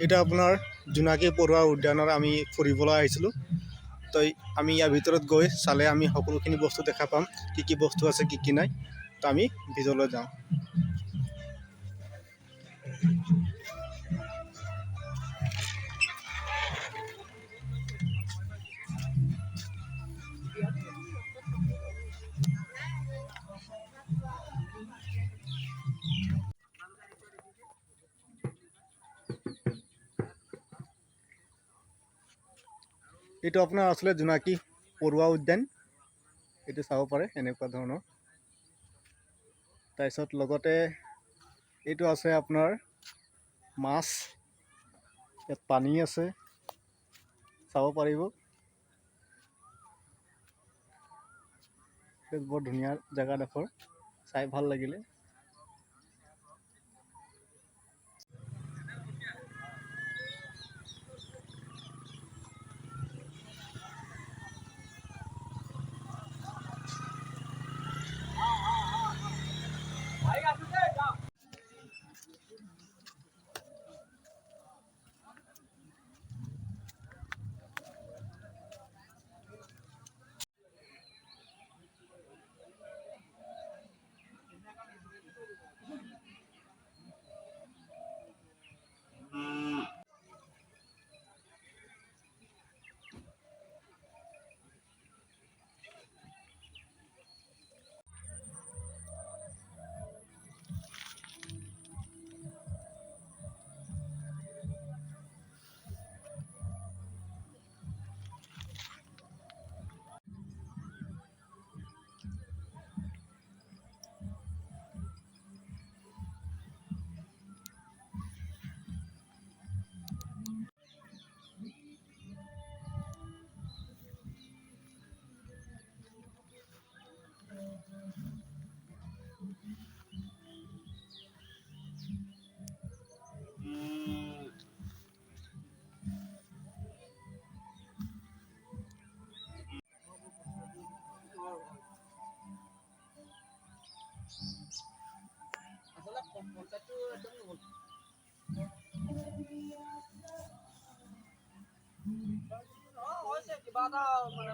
এটা আপোনাৰ জোনাকী পৰুৱা উদ্যানৰ আমি ফুৰিবলৈ আহিছিলোঁ। তো আমি ইয়াৰ ভিতৰত গৈ চালে আমি সকলোখিনি বস্তু দেখা পাম, কি কি বস্তু আছে কি কি নাই। তো আমি ভিতৰলৈ যাওঁ। এইটো আপোনাৰ আচলতে জোনাকী পৰুৱা উদ্যান, এইটো চাব পাৰে এনেকুৱা ধৰণৰ। তাৰপিছত লগতে এইটো আছে আপোনাৰ মাছ, ইয়াত পানী আছে, চাব পাৰিব। বৰ ধুনীয়া জেগাডোখৰ, চাই ভাল লাগিলে। কিবা এটা মানে